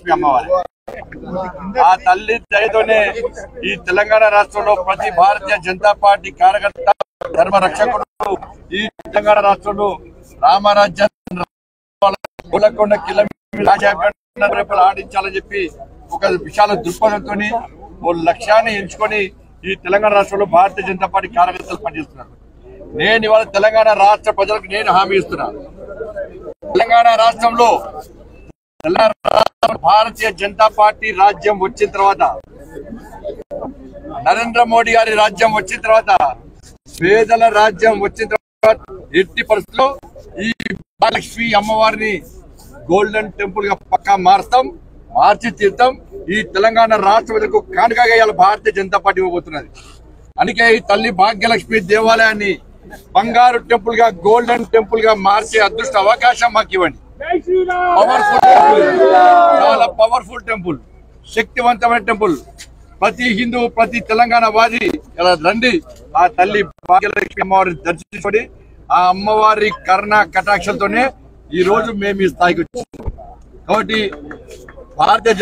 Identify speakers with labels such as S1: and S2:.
S1: భాగ్యలక్ష్మి అమ్మవారి ఆ తల్లి దయతోనే ఈ తెలంగాణ రాష్ట్రంలో ప్రతి భారతీయ జనతా పార్టీ కార్యకర్త ధర్మ రక్షకుడు ఈ తెలంగాణ రాష్ట్రంలో రామరాజ్యాన్ని 11 కిలోమీటర్లు ఆడించాలని చెప్పి ఒక విశాల దృక్పథంతో ఓ లక్ష్యాన్ని ఎంచుకొని ఈ తెలంగాణ రాష్ట్రంలో భారతీయ జనతా పార్టీ కార్యకర్తలు పనిచేస్తున్నారు. నేను ఇవాళ తెలంగాణ రాష్ట్ర ప్రజలకు నేను హామీ ఇస్తున్నాను. తెలంగాణ రాష్ట్రంలో భారతీయ జనతా పార్టీ రాజ్యం వచ్చిన తర్వాత, నరేంద్ర మోడీ గారి రాజ్యం వచ్చిన తర్వాత, పేదల రాజ్యం వచ్చిన తర్వాత ఎట్టి పరిస్థితుల్లో ఈ భాగ్యలక్ష్మి అమ్మవారిని గోల్డెన్ టెంపుల్ గా పక్కా మార్చి తీర్థం ఈ తెలంగాణ రాష్ట్ర ప్రజలకు కానుకగా ఇవాళ భారతీయ జనతా పార్టీ ఇవ్వబోతున్నది. అందుకే ఈ తల్లి భాగ్యలక్ష్మి దేవాలయాన్ని బంగారు టెంపుల్ గా గోల్డెన్ టెంపుల్ గా మార్చే అదృష్ట అవకాశం మాకు ఇవ్వండి. పవర్ఫుల్ టెంపుల్, చాలా పవర్ఫుల్ టెంపుల్, శక్తివంతమైన టెంపుల్. ప్రతి హిందూ, ప్రతి తెలంగాణ వాది ఇలా రండి, ఆ తల్లి భాగ్యలక్ష్మి అమ్మవారిని దర్శించుకొని ఆ అమ్మవారి కరుణ కటాక్షలతోనే ఈ రోజు మేము ఈ స్థాయికి వచ్చాం. కాబట్టి భారతీయ